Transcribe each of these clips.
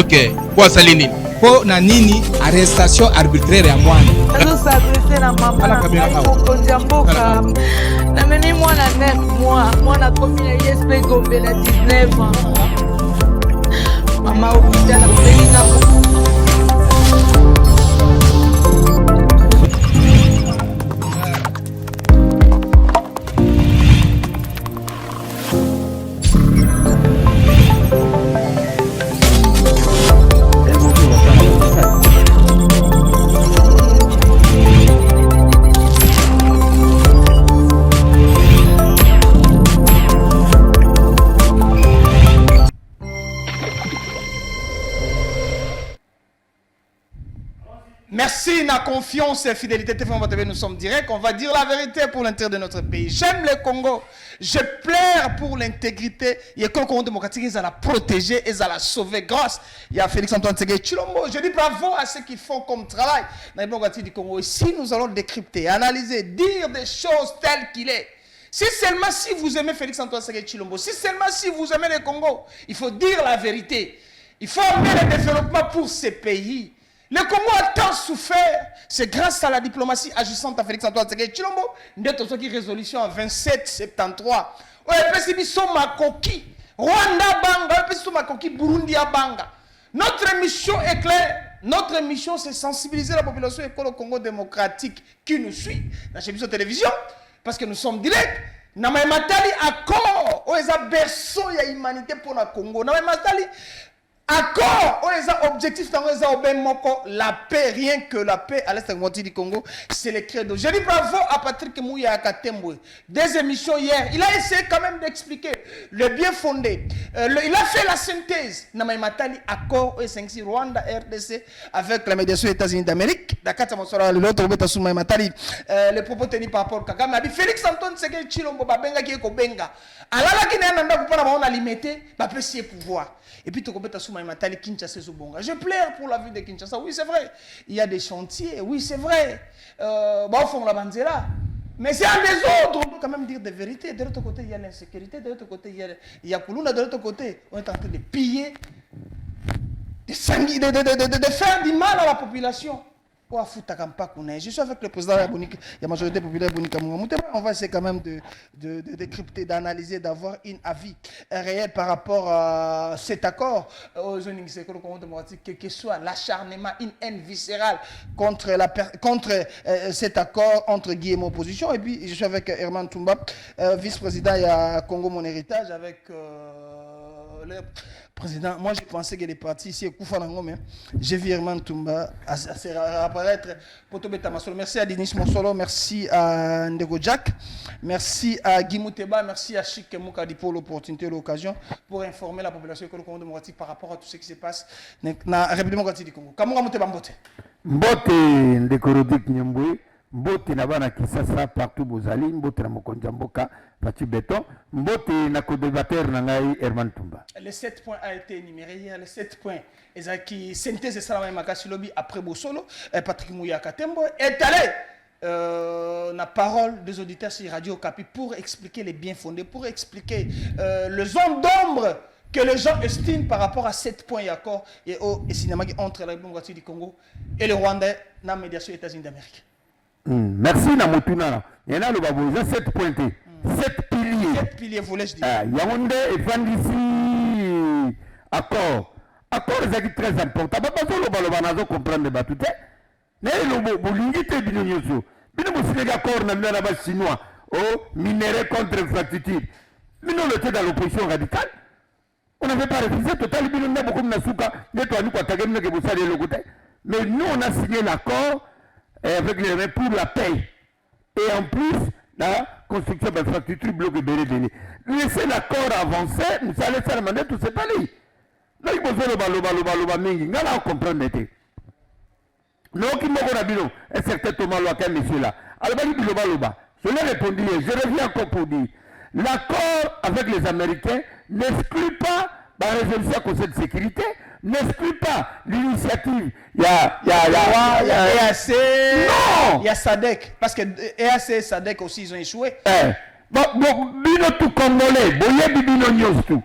Ok. Kwa salini. Po na nini arrestation arbitraire ya mwana. Nazo s'adresser na mama na konja mboka. Na mimi mwana 9 mois, mwana komi na ISP Gombe na 19 ans. Mama ukijana kulinga. Merci, la confiance et fidélité. Nous sommes directs. On va dire la vérité pour l'intérêt de notre pays. J'aime le Congo. Je plaire pour l'intégrité. Il y a le Congo démocratique. Ils ont la protéger. Ils ont la sauver. Grâce. Il y a Félix Antoine Tshisekedi Tshilombo. Je dis bravo à ceux qui font comme travail dans le démocratique du Congo. Ici, nous allons décrypter, analyser, dire des choses telles qu'il est. Si seulement si vous aimez Félix Antoine Tshisekedi Tshilombo, si seulement si vous aimez le Congo, il faut dire la vérité. Il faut amener le développement pour ces pays. Le Congo a tant souffert, c'est grâce à la diplomatie agissante à Félix Antoine Tshisekedi Tshilombo, nous avons une résolution en 2773. On a fait Makoki, Rwanda Banga, on a fait Makoki, Burundi Banga. Notre mission est claire. Notre mission, c'est sensibiliser la population et le Congo démocratique qui nous suit dans la télévision, parce que nous sommes directs. Nous avons accord, nous avons berceau de l'humanité pour le Congo. Nous avons accord, objectif, la paix, rien que la paix à l'est du Congo, c'est le credo. Je dis bravo à Patrick Mouya Katembwe. Des émissions hier, il a essayé quand même d'expliquer le bien fondé. Il a fait la synthèse. Namaïmatali, accord, OS5, Rwanda, RDC, avec la médiation des États-Unis d'Amérique. Le propos tenu par Paul Kagame. Félix Antoine Tshisekedi Tshilombo, Babenga qui est Kobenga. Alors là, qui n'est pas limité, va pécher pouvoir. Et puis, tu je plaire pour la vie de Kinshasa. Oui, c'est vrai. Il y a des chantiers. Oui, c'est vrai. Bon, fond la banzela. Mais c'est un désordre. On peut quand même dire des vérités. De l'autre côté, il y a l'insécurité. De l'autre côté, il y a Koulouna. De l'autre côté, on est en train de piller, de faire du mal à la population. Je suis avec le président de la majorité populaire Bonika Mouamouté. On va essayer quand même de décrypter, d'analyser, d'avoir un avis réel par rapport à cet accord aux jeunes démocratique, quel que soit l'acharnement, une haine viscérale contre cet accord entre Guillaume opposition. Et puis je suis avec Herman Tumba, vice-président à Congo Mon Héritage, avec le président. Moi, je pensais qu'il est parti ici, j'ai vu Herman Tumba apparaître. Merci à Denis Monsolo, merci à Ndego Jack, merci à Guy Mouteba, merci à Chik Moukadi pour l'opportunité et l'occasion pour informer la population du Congo démocratique par rapport à tout ce qui se passe dans la République démocratique du Congo. Kamouga Mouteba Mbote. Mbote Ndeko Rodik Nyambwe. Mbote na bana Kisasa partout bozali, mbote na mokonja mboka Pati Béton, mbote na co-débatteur na ngai Herman Tumba. Les 7 points a été énumérés hier, les 7 points. Ezaki synthèse de Salama Makasi Lobby après Bosolo, Patrick Mouya Katembo est allé la parole des auditeurs sur Radio Okapi pour expliquer les biens fondés, pour expliquer le zone d'ombre que les gens estiment par rapport à 7 points d'accord et au cinéma entre la République démocratique du Congo et le Rwanda dans la médiation des États-Unis d'Amérique. Merci Namotuna. Il y en a le babou, 7 pointés. 7 piliers. 7 piliers, voulais-je dire. Yaoundé et Fandissi. Accord. Accord, c'est très important. Papa, on va comprendre le batouté. Mais le boulingité binonyoso. Binonyoso, l'accord n'a pas la chinois. Oh, minerai contre infrastructure. Mais nous, on était dans l'opposition radicale. On n'avait pas refusé total. Mais nous, on a signé l'accord avec les pour la paix. Et en plus, la construction d'infrastructures bloc et béné. Laissez l'accord avancer, nous allons faire demander tout ce pays. Là, il faut faire le mingi. Nous allons comprendre. Nous, qui m'ont un certain Thomas Loakin, monsieur là. Alors, je l'ai répondu, je reviens encore pour dire. L'accord avec les Américains n'exclut pas la résolution du Conseil de sécurité, n'exclut pas l'initiative. Il y a EAC, non, il y a SADC, parce que EAC et SADC aussi ils ont échoué. Bon, bino tout congolais, boye bino nyos tout.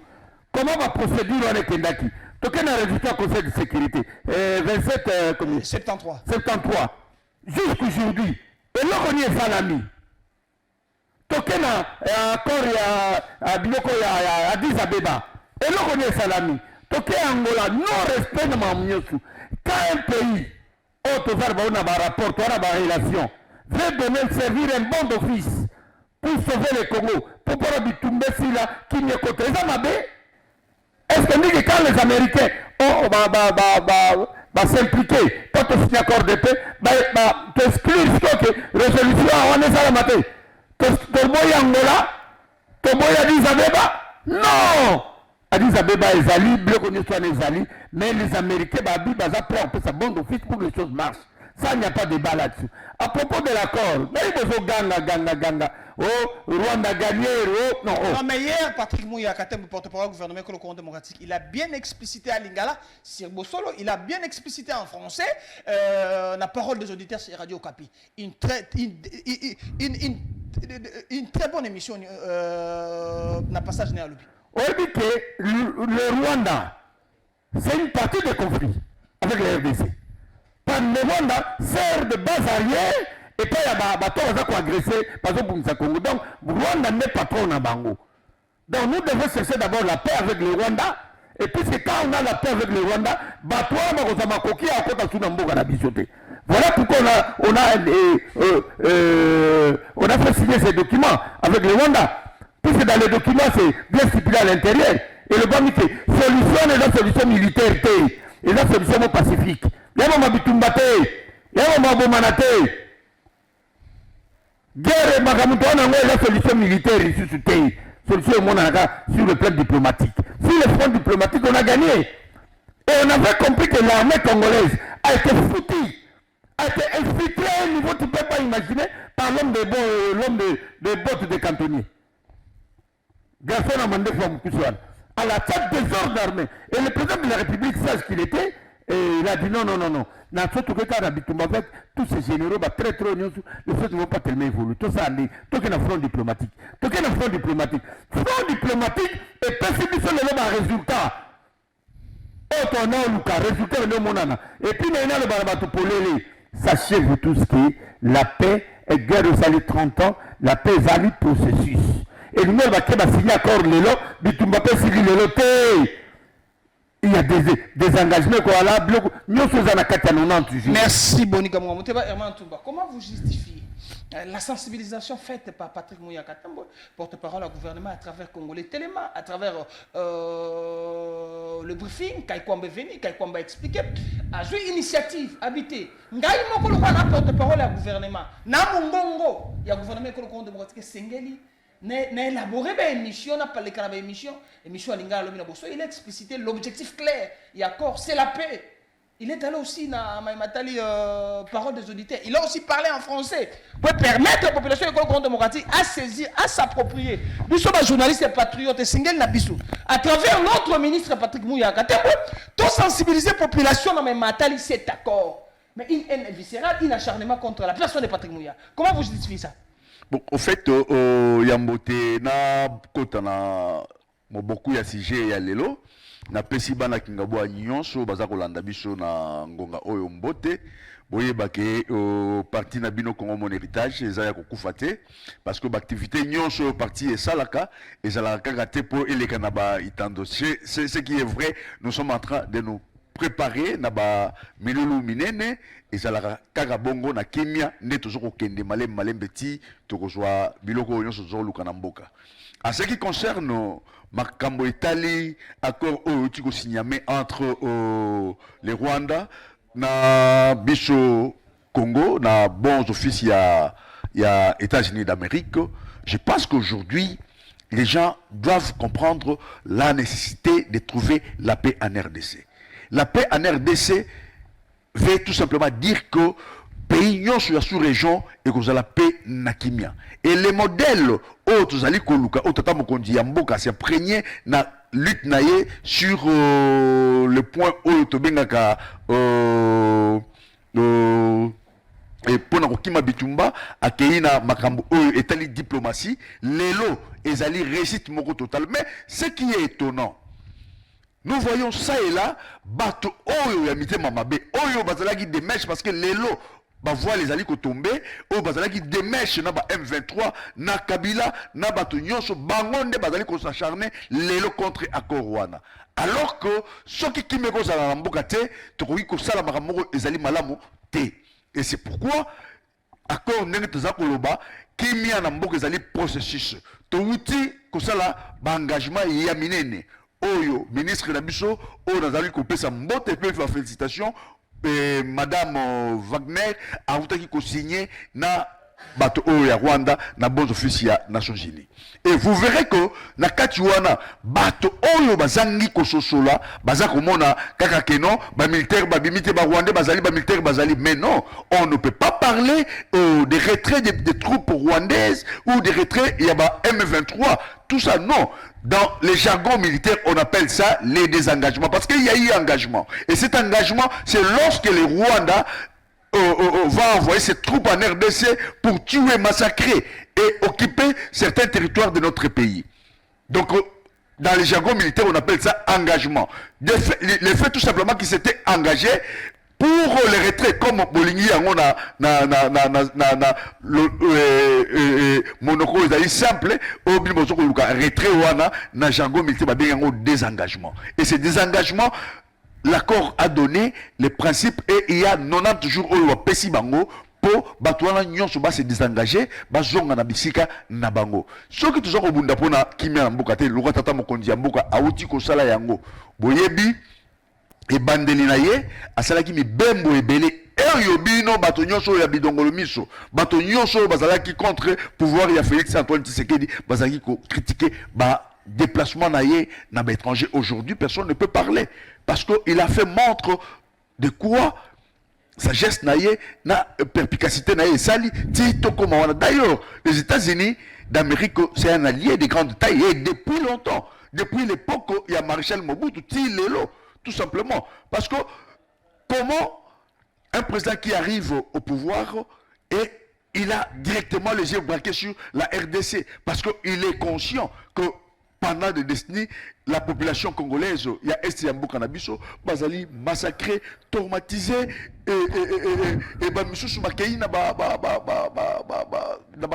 Comment va procédure avec Kendaki? Token a résultat au Conseil de sécurité. 27 combien 73. 73. Jusqu'aujourd'hui. Et là, on y est salami. Token a accord à Biloko à Addis Abeba. Et là, on y est salami. Token Angola, non-respect de Mamiosu. Quand un pays, on a un rapport, on a une relation, veut donner servir un bon d'office pour sauver le Congo, pour pouvoir bitumber si là, qui n'y est côté. Est-ce que nous, quand les Américains vont s'impliquer, quand on signe accord de paix, t'exclure que résolution on est à la matin. Toboya Angola, Toboya Addis Abeba, non! Addis Abeba est Ali, bloc est Ali, mais les Américains, Baza prend un bonne d'office pour que les choses marchent. Ça, il n'y a pas de débat là-dessus. À propos de l'accord, Ganga. Oh, Rwanda gagné, oh, non. Non, mais hier, Patrick Mouya, porte-parole du gouvernement du Congo démocratique, il a bien explicité à Lingala, sur Bossolo, il a bien explicité en français la parole des auditeurs sur Radio Okapi. Une très bonne émission, n'a passage né à l'Ubi. On dit que le Rwanda, c'est une partie de conflit avec le RDC. Par le Rwanda sert de base arrière et puis il y a bateau qui ont agressé par exemple pour Congo. Donc Rwanda n'est pas trop en Bango. Donc nous devons chercher d'abord la paix avec le Rwanda. Et puis c'est quand on a la paix avec le Rwanda, bateau qui a côté sous Namboga la bichoté. Voilà pourquoi on a fait signer ces documents avec le Rwanda. Puisque dans les documents c'est bien stipulé à l'intérieur. Et le bon dit que solution est la solution militaire et la solution pacifique. Il y a un bitumbate, il y a un bomanate. Guerre et Magamuto, on a la solution militaire ici sur terre. Solution sur le plan diplomatique. Sur le front diplomatique, on a gagné. Et on avait compris que l'armée congolaise a été foutue, a été infiltrée à un niveau que tu ne peux pas imaginer par l'homme des bottes de cantonniers. Garçon a mandé Fouamoukousouane à la tête des ordres d'armée. Et le président de la République sait ce qu'il était. Et il a dit non. Dans ce cas, avec tous ces généraux, très les choses ne vont pas tellement évoluer. Tout ça, tout est un front diplomatique. Front diplomatique et possible sur le résultat. Et puis, sachez vous tous que la paix est guerre aux 30 ans, la paix est un processus. Et nous, on va signer accord il y a des engagements Merci Bonika Mouamoteba. Comment vous justifiez la sensibilisation faite par Patrick Mouya Katambo, porte-parole au gouvernement à travers Congolais Téléma, à travers le briefing, Kaikwamba venu, Kaikwamba expliqué, a joué initiative, habité. Ngai Mokolo la porte-parole au gouvernement. Namungongo, il y a le gouvernement du Congo démocratique Sengeli. N'a élaboré une émission, n'a pas les canaux d'émission, émission à Lingala Lomina Bosso, il a explicité l'objectif clair, et accord, c'est la paix. Il est allé aussi dans Maïmatali, parole des auditeurs. Il a aussi parlé en français pour permettre à la population du Congo démocratique à saisir, à s'approprier. Nous sommes journalistes et patriotes, et Singel Nabissou. À travers notre ministre Patrick Mouya Katambo, tout sensibiliser la population dans Maïmatali, c'est accord. Mais une haine viscérale, un acharnement contre la personne de Patrick Mouya. Comment vous justifiez ça? Bon, au fait, Yambote na kota na beaucoup ya sujet ya lelo na pesi bana kingabo nyonso baza kolanda biso na ngonga oyo mbote boyeba ke parti na bino Congo Mon Héritage eza ya kokufa te parce que l'activité nyonso parti esalaka ezalaka kaka pour eleka na ba itando c'est ce qui est vrai. Nous sommes en train de nous préparer na ba milulu minene ezalaka kaka bongo na kimia nde tozoko kende malembe ti tokozwa biloko nyonso tozoluka na mboka. En ce qui concerne makambo etali accord oyo tiko signamé entre le Rwanda na biso Congo na bons officiers ya États-Unis d'Amérique, je pense qu'aujourd'hui les gens doivent comprendre la nécessité de trouver la paix en RDC. La paix en RDC veut tout simplement dire que pays sur la sous-région et que la paix nakimia. Et les modèles autres ali koluka otata mokondi ya mboka s'imprégner na lutte naie sur le point où to bengaka et pour na bitumba akeina makambo oyo etali diplomatie lelo ezali réussite moko total. Mais ce qui est étonnant, nous voyons ça et là, bato oyo ya mitema mabe, oyo bazalaki des mèches parce que lelo ba voix les alliés tomber, oyo bazalaki des mèches na ba M23, na Kabila, na bato nyonso bangonde bazali ko s'acharner lelo contre accord wana. Alors que ceux qui kimeko za na mboka te, tokoki ko sala makamoko ezali malamu te. Et c'est pourquoi accord ndenge toza koloba kimia na mboka ezali processus. Touti ko sala ba engagement ya minene. Oyo ministre na biso oyo nazali kopesa mbote pe félicitations madame Wagner a voulu ko signer na bato oyo ya Rwanda na bons office ya Nations Unies. Et vous verrez que na kati wana bato oyo bazangi ko sosola baza komona kaka keno ba militaire ba bimite ba Rwandais bazali ba militaire bazali, mais non, on ne peut pas parler des retraits des troupes rwandaises ou des retraits il y a ba M23, tout ça non. Dans les jargons militaires, on appelle ça les désengagements parce qu'il y a eu engagement. Et cet engagement, c'est lorsque le Rwanda va envoyer ses troupes en RDC pour tuer, massacrer et occuper certains territoires de notre pays. Donc, dans les jargons militaires, on appelle ça engagement. Le fait tout simplement qu'ils s'étaient engagés pour les retraits, comme Bolingi, on a monoko est simple, au bout de retrait, on a jargon militaire, un désengagement. Et ces désengagements, l'accord a donné les principes et il y a 90 jours où on a pesi bango pour batouana nyon soba se désengager, bazonga na bisika na bango. Ce qui toujours au bunda pona kimia mboka te, loka tata mokondi ya mboka, auti ko sala yango. Boyebi, et bandeli na ye asalaki mibembo ebele eyo bino bato nyonso ya bidongolo miso bato nyonso bazalaki contre pouvoir ya Félix Antoine Tshisekedi bazalaki ko critiquer ba déplacement na ye na ba étranger. Aujourd'hui personne ne peut parler parce que il a fait montre de quoi sa geste na ye na perspicacité na ye sali tito koma wana. D'ailleurs les États-Unis d'Amérique c'est un allié de grande taille et depuis longtemps, depuis l'époque il y a Maréchal Mobutu Tilelo. Tout simplement. Parce que comment un président qui arrive au pouvoir et il a directement les yeux braqués sur la RDC parce qu'il est conscient que pendant des décennies, la population congolaise, il y a Estiambo Canabiso, Bazali massacré, traumatisé, et Bamisou Soumakei na ba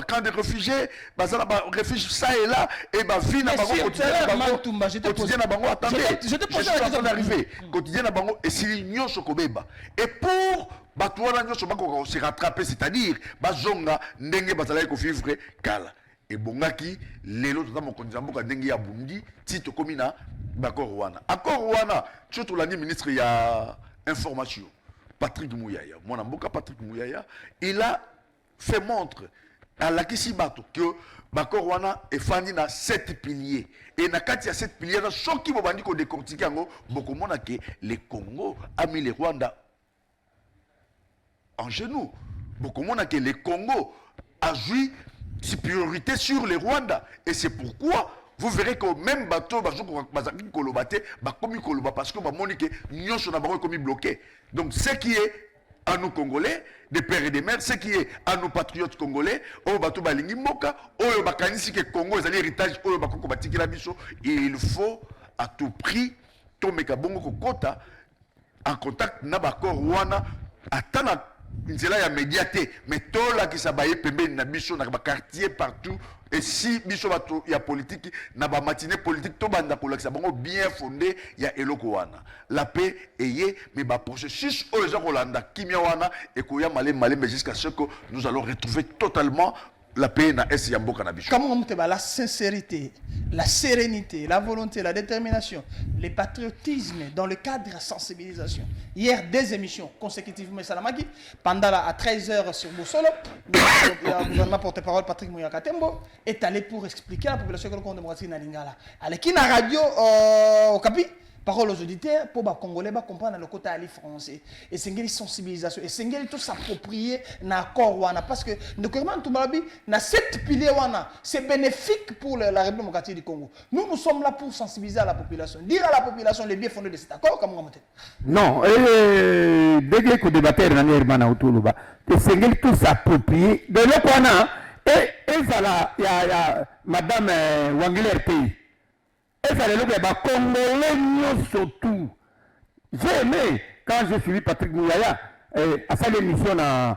camp de réfugiés, Bazala ba réfugiés ça et là, et ba vie na bango quotidien na bango. Attendez, je te pose la question d'arriver. Quotidien na bango et si l'union sokobeba. Et pour Batouana nyo sobako se rattraper, c'est-à-dire Bazonga ndenge Bazala ko vivre kala. Et bongaki lelo tota mokonzi mboka ndenge ya bundi tito komina bakor wana accord wana surtout l'année ministre ya information Patrick Mouyaya mon mboka Patrick Mouyaya il a fait montre à la kisibato que bakor wana est fandi na 7 piliers et na kati ya 7 piliers na soki bobandi ko décortiquer ngo bokomona ke le Congo a mis le Rwanda en genoux bokomona ke le Congo a joui supériorité sur les Rwanda. Et c'est pourquoi vous verrez que même bateau, parce que Monique, nous sommes bloqués. Donc ce qui est à nous Congolais, des pères et des mères, ce qui est à nos patriotes congolais, au bateau Balingi Moka, au Bakanisi que Congo, les héritages, au Bakoko Batiki Labiso, il faut à tout prix, Tomeka Bongo Kota, en contact Nabako Rwanda, attendre. Nzela ya médiaté mais tout là qui s'abaye pembe na biso na ba quartier partout et si biso bato ya politique na ba matinée politique to banda ko lakisa bango bien fondé ya eloko wana la paix eye mais ba processus o les Rolanda kimia wana et ko ya malé jusqu'à ce que nous allons retrouver totalement la paix na est ya mboka na biso. Comment on te la sincérité, la sérénité, la volonté, la détermination, le patriotisme dans le cadre de la sensibilisation. Hier, 2 émissions consécutivement, Salamaki, pendant à 13h sur Boussolo, le gouvernement porte-parole Patrick Mouyakatembo est allé pour expliquer à la population que le compte démocratique na Lingala. Avec qui na radio au Capi, parole aux auditeurs pour les Congolais comprendre le côté ali français et c'est une sensibilisation et c'est une tout s'approprier na accord wana parce que le gouvernement tout malabi na 7 piliers wana c'est bénéfique pour la République démocratique du Congo. Nous sommes là pour sensibiliser à la population, dire à la population les biens fondés de cet accord comme on non dès que le débatteur na hermana autoluba c'est une tout s'approprier de le wana et ça là il y a madame Wangler pays Et ça, les Congolais, surtout. J'ai aimé, quand j'ai suivi Patrick Mouyaya, à sa émission en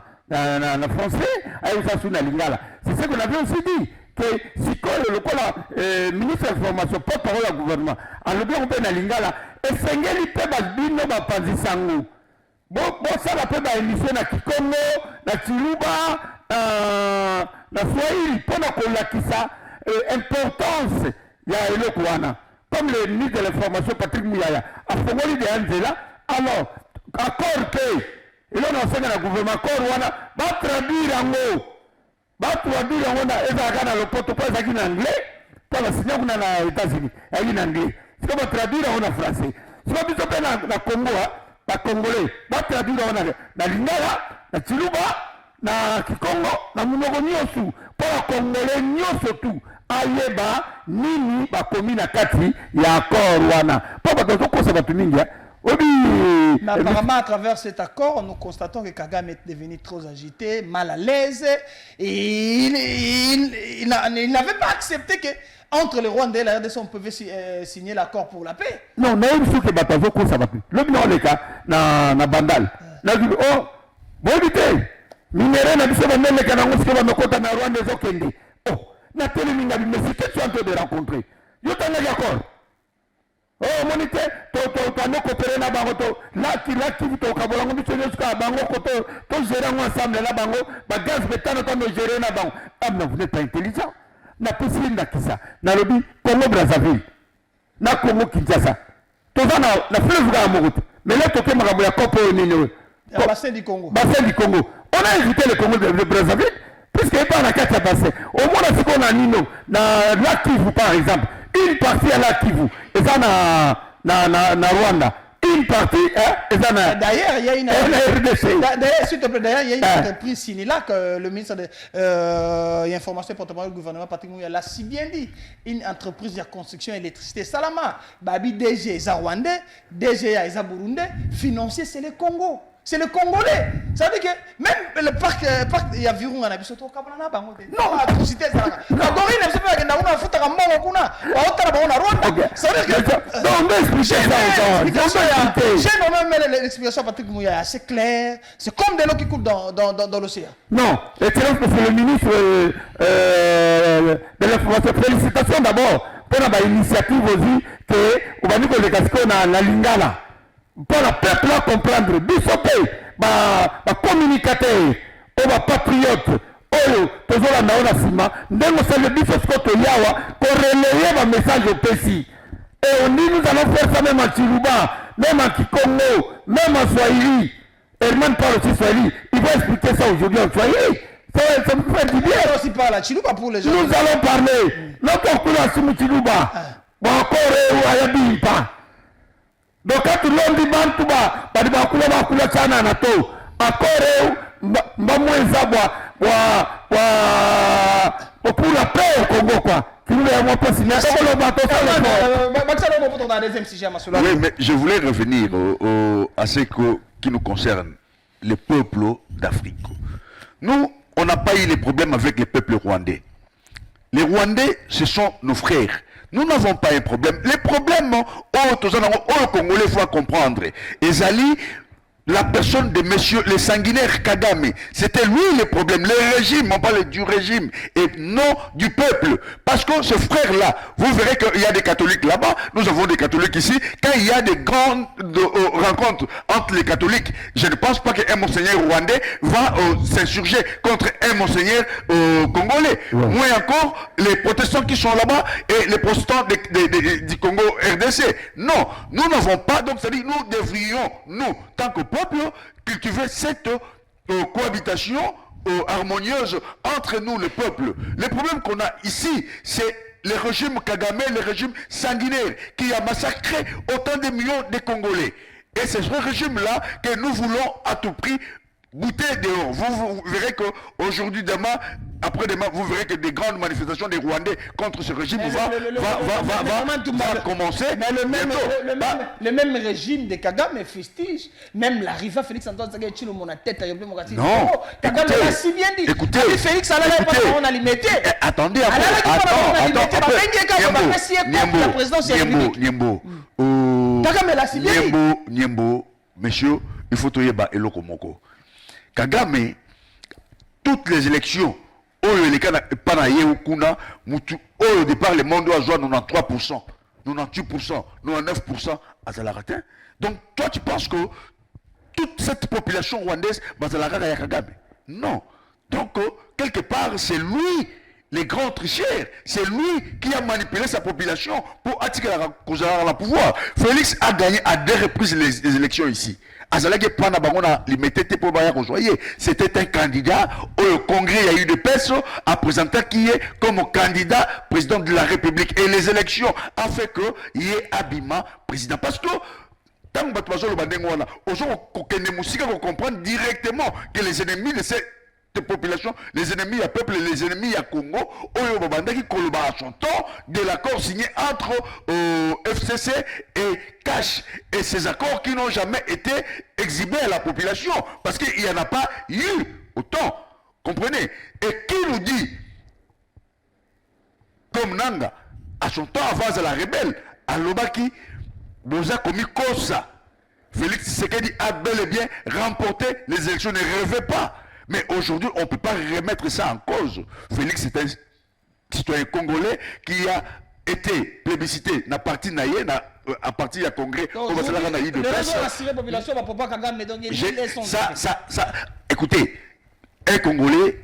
français, à Ousassou Lingala. C'est ce qu'on avait aussi dit. Que si le ministre de l'information, porte-parole du gouvernement, en le bien on Lingala, et Sengeli peut bino bapanzi sango. Bon, ça la peut émission na Kikongo, na Chiluba, na Swahili, pour la importance, il y a Elokwana. Comme le ministre de l'information, Patrick Mouyaya, a Fongoli de Angela, alors, accord que, et là on enseigne le gouvernement, accord, va traduire en haut. Traduire en haut, et ça a le protocole en anglais, pour la signer aux États-Unis, en anglais. C'est comme traduire en français. Si on dit que na Congo, na Congolais, va traduire en na Lingala, na Chiluba, na Kikongo, na Munoko Nyosu, pour la Congolais Nyosu tout. Ayeba nini bakomi na kati ya accord wana po bato ko sa batuminga obi. Mais apparemment, à travers cet accord, nous constatons que Kagame est devenu trop agité, mal à l'aise, et il n'avait pas accepté que entre le Rwanda et la RDC, on pouvait signer l'accord pour la paix. Non, mais il faut que Batazo ko sa batu. Le bino le cas na bandal. Na dit oh, bonité. Minéré na biso ba mele kana ngosiko ba nokota na Rwanda ezokende. Oh. Na téléminga mais c'est que tu es en train de rencontrer. Yo t'en es d'accord. Oh monité, to no coopérer na bango to là qui to kabola ngombi tshone ska bango ko to gérer ensemble là bango ba gaz betano to no gérer na bango. Ah non, vous n'êtes pas intelligent. Na possible na kisa. Na lobi Congo Brazzaville. Na Congo Kinshasa. To za na fleuve ga mogote. Mais là to ke makambo ya kopo nini. Bassin du Congo. Bassin du Congo. On a invité le Congo de Brazzaville. Puisqu'il n'y a pas la carte à passer. Au moins, si on a Nino, dans la Kivu par exemple, une partie à la Kivu, et ça na Rwanda. Une partie, et ça na. D'ailleurs, il y a une RDC. D'ailleurs, s'il te plaît, d'ailleurs, il y a une entreprise Sinilac, le ministre de l'Information et porte-parole du gouvernement, Patrick Mouyaya, l'a si bien dit. Une entreprise de construction électricité Salama. Babi DG, ils Rwandais, DG, ils Burundais, financier, c'est le Congo. C'est le Congolais. Ça veut dire que même le parc il y a Virunga na biso to kabana bango. Non, atrocité ça. La gorille ne sait pas que na una futa ka mbongo kuna. Wa otara ba na Rwanda. Ça veut dire que non, mais expliquez ça. J'ai nommé l'explication Patrick Mouyaya, c'est clair, c'est comme de l'eau qui coule dans l'océan. Non, excellence monsieur le ministre de l'information, félicitations d'abord pour la initiative aussi que on va dire que le casco na Lingala. Pour le peuple à comprendre, bisopé, communicateur, patriote, toujours la naona sima, ndenge c'est le bisoscoto yawa, pour relayer le message au Pessi. Et on dit nous allons faire ça même en Chiluba, même en Kikongo, même en Swahili. Herman parle aussi Swahili, il va expliquer ça aujourd'hui en Swahili. Ça me fait du bien. Aussi par la Chiluba pour les gens. Nous allons parler. Notre couleur sur Chiluba. Bon, encore, ayabi pas. Donc quand l'on dit bantuba badi bakula bakula chana na to akore mbamweza pour la paix au Congo quoi. Oui, mais je voulais revenir à ce qui nous concerne, les peuples d'Afrique. Nous, on n'a pas eu les problèmes avec les peuples rwandais. Les Rwandais, ce sont nos frères. Nous n'avons pas un problème. Les problèmes, au Congolais, il faut comprendre. Ezali, la personne de monsieur, le sanguinaire Kagame, c'était lui le problème. Le régime, on parle du régime et non du peuple. Parce que ce frère-là, vous verrez qu'il y a des catholiques là-bas, nous avons des catholiques ici. Quand il y a des grandes rencontres entre les catholiques, je ne pense pas qu'un monseigneur rwandais va s'insurger contre un monseigneur congolais. Ouais. Moins encore, les protestants qui sont là-bas et les protestants du Congo RDC. Non, nous n'avons pas, donc c'est-à-dire nous devrions, nous, tant que peuple, cultiver cette cohabitation harmonieuse entre nous, le peuple. Le problème qu'on a ici, c'est le régime Kagame, le régime sanguinaire, qui a massacré autant de millions de Congolais. Et c'est ce régime-là que nous voulons à tout prix bouter dehors. Vous verrez qu'aujourd'hui, demain, après demain, vous verrez que des grandes manifestations des Rwandais contre ce régime Mais va commencer. Mais le même régime de Kagame fustige. Même l'arrivée Félix Antoine Tshisekedi Tshilombo mon tête à République démocratique. Non. Kagame l'a si bien dit. Écoutez. Félix Alala est pas on a limité. Attendez, Niembo. Kagame l'a si bien dit. Niembo, monsieur, il faut toyer ba eloko moko. Kagame, toutes les élections, oyo les kana pana kuna mutu au départ le monde doit jouer 93%, 98%, 99% à Zalaratin. Donc toi tu penses que toute cette population rwandaise Bazalaka ya Kagame? Non. Donc quelque part c'est lui les grands tricheurs, c'est lui qui a manipulé sa population pour attirer la pouvoir. Félix a gagné à 2 reprises les élections ici. C'était un candidat au Congrès, il y a eu de personnes à présenter qui est comme candidat président de la République. Et les élections ont fait qu'il y ait Abima président. Parce que tant que comprendre directement que les ennemis de cette population, les ennemis à peuple, les ennemis à Congo, de l'accord signé entre FCC et CACH. Et ces accords qui n'ont jamais été exhibés à la population, parce qu'il n'y en a pas eu autant. Comprenez? Et qui nous dit, comme Nanga, à son temps avant la rebelle, à Lobaki, Boza commis Kosa. Félix Tshisekedi a bel et bien remporté les élections, ne rêvez pas. Mais aujourd'hui, on ne peut pas remettre ça en cause. Félix est un citoyen congolais qui a été plébiscité à partir du Congrès. Écoutez, un Congolais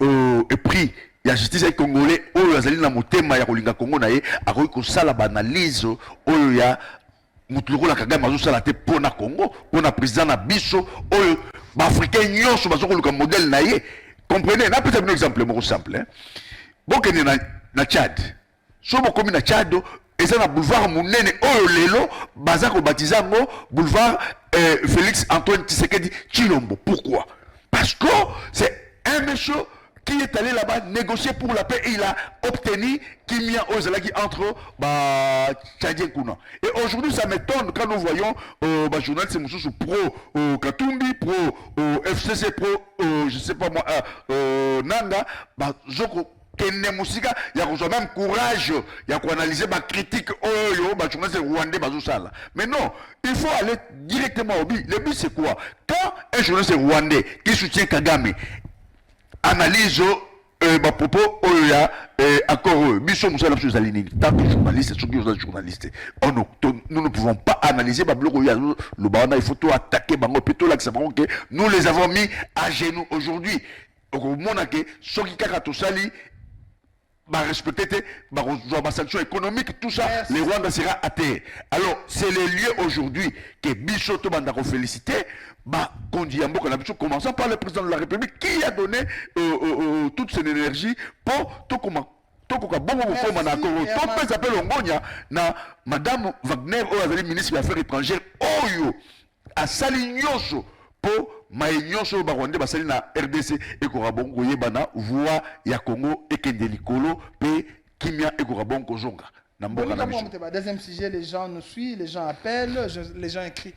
est pris. La justice est Congolais. Il y a motema ya kolinga Congo na ye akoki kosala banalise oyo ya mutuluko la Kagame azosala te pona Congo, pona président na biso oyo Africains nyonso bazokoluka modèle na ye. Comprenez? Na peut-être un exemple mo simple hein. Bokene na Tchad. So bokomi na Tchad, eza na boulevard munene oyo lelo baza ko baptiser ngo boulevard Félix Antoine Tshisekedi Tshilombo. Pourquoi? Parce que c'est un monsieur qui est allé là-bas négocier pour la paix et il a obtenu Kimia Ozalaki entre Tchadien Kuna. Et aujourd'hui, ça m'étonne quand nous voyons journalistes pro Katumbi, pro FCC, pro je sais pas moi, Nanga, Zoko Kenne Musika, il y a même courage, il y a analyser ma critique, journaliste rwandais, bazosala. Mais non, il faut aller directement au but. Le but c'est quoi? Quand un journaliste rwandais qui soutient Kagame analyse ma propos oya accord biso musala biso zalini tant que journaliste ceux qui sont journalistes nous ne pouvons pas analyser ba bloc oya le bana il faut tout attaquer bango plutôt là que ça que nous les avons mis à genoux aujourd'hui au monake ceux qui kaka to sali ba respecter ba sanction économique tout ça. Merci. Les Rwandais sera à terre. Alors c'est le lieu aujourd'hui que biso to banda ko féliciter commençant par le président de la République qui a donné toute son énergie pour tout comment Madame Wagner, ministre des Affaires étrangères, a sali nyonso pour maïnyonso Barwande basali na RDC et Korabongo yebana voix ya Congo et Kendelikolo pe Kimia et Korabongo zonga. Deuxième sujet, les gens nous suivent, les gens appellent, les gens écrivent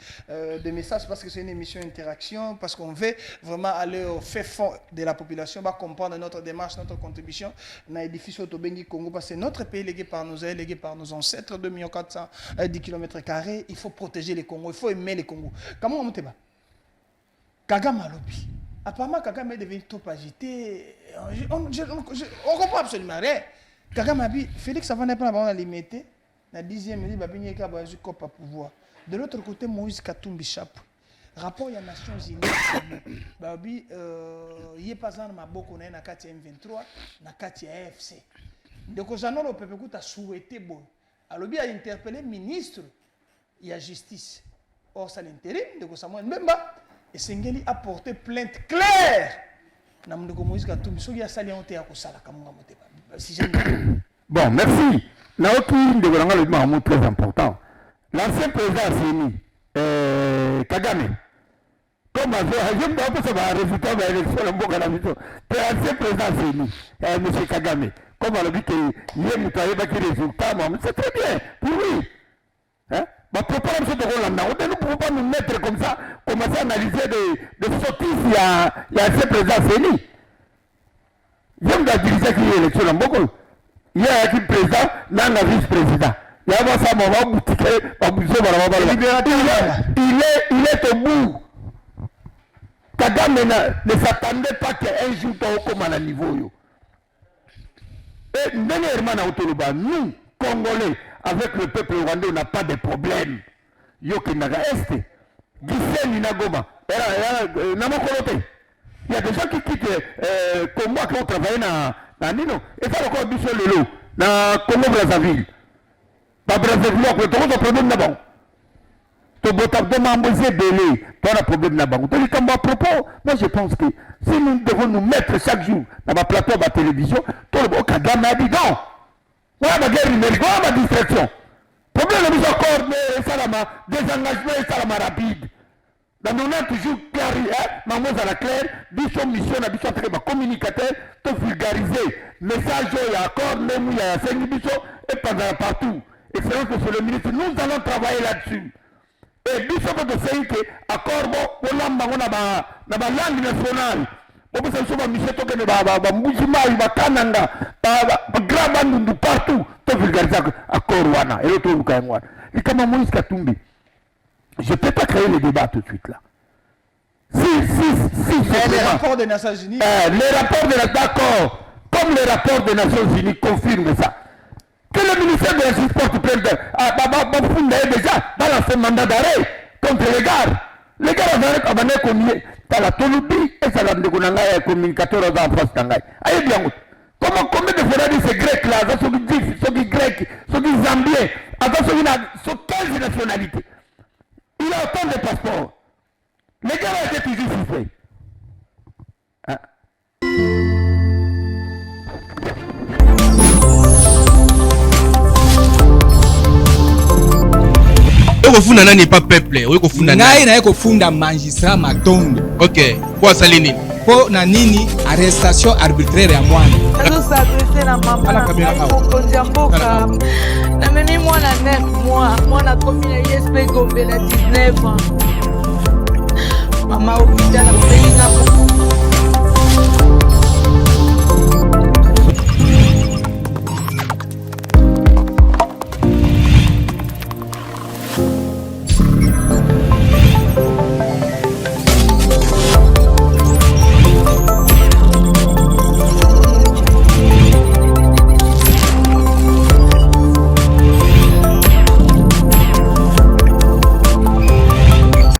des messages parce que c'est une émission interaction, parce qu'on veut vraiment aller au fait fond de la population, comprendre notre démarche, notre contribution dans l'édifice Otobengi Congo, parce que c'est notre pays légué par nos aïeux, légué par nos ancêtres, 2 410 km², il faut protéger les Congos, il faut aimer les Congos. Comment on monte pas? Kagame a lobby. Apparemment, Kagame est devenu trop agité. On ne comprend absolument rien. Kagame a dit, Félix avant n'est pas la limité, la 10e, il dit, il y a pouvoir. De l'autre côté, Moïse Katumbi Chap, rapport à Nations Unies, il n'y a pas de maboko na kati M23, na kati AFC. Donc, le peuple a souhaité, alors il a interpellé le ministre, il y a justice. Or, ça l'intérim, donc ça m'a même pas. Et Sengeli a porté plainte claire. Bon, merci. Naoki Ndegolanga le dit un mot très important. L'ancien président Asseni, Kagame, comme je me rappelle ça va résultat de l'élection, le Mboka la mission. Ancien président c'est nous, M. Kagame. Comme on a dit que hier nous avons des résultats, mais c'est très bien pour lui. Hein? Bah, pour pas nous ne pouvons pas nous mettre comme ça, commencer à analyser des sottises. Il y a ancien président c'est nous. Je me dirigé qui est l'élection en Mboka. Il y a un président, non un vice-président. Il y a ça, il est au bout. Kagame ne s'attendait pas qu'un jour tu comme à niveau. Et nous, Congolais, avec le peuple rwandais, on n'a pas de problème. Yokenaga Est, Gisèle Ninagoma, il y a des gens qui quittent Congo qui ont travaillé dans Nino. Et ça, encore Bissau Lelo, dans Congo-Brazzaville. Dans Brazzaville, on a un problème là-bas. Moi je pense que si nous devons nous mettre chaque jour dans ma plateau de télévision, tout le monde a dit non. Voilà ma guerre numérique, voilà ma distraction. Problème de mise en corps, mais ça la désengagement et ça la rapide. Dans nous on toujours clair, maman à la claire, dit son mission, a dit son communicateur, tout vulgariser. Message, il y a accord, même il y a 5 missions et pendant partout. Excellence monsieur le ministre, nous allons travailler là-dessus. Et biso ko de que accord bon olamba ngona na ba langue nationale bon ça so ba mission to que ba mujima ba kananga ba graba ndu partout to vulgariser accord wana et l'autre luka ngwa et comme Moïse Katumbi je peux pas créer le débat tout de suite là si les rapports des Nations Unies les rapports de d'accord comme les rapports des Nations Unies confirment ça. Que le ministère de la Justice porte plainte déjà balance un mandat d'arrêt contre les gars. Les gars ont abandonné comme dans la Tolubi et ça l'a découvert communicateur en France Tangaï. Aïe bien. Combien de fois ces Grecs là, ceux qui Gifs, ceux qui Grecs, ceux qui Zambiens, ceux qui 15 nationalités. Il a autant de passeports. Les gars ont été toujours suspects. Okofunda nani pas peuple, okofunda nani? Ngai na kofunda magistrat Matondo. OK. Kwa salini. Po na nini arrestation arbitraire ya mwana. Nazo s'adresser na mama na mokonzi ya mboka. Na mimi mwana 9 mois, mwana komi na ISP Gombe na 19 ans. Mama opita na kuinga.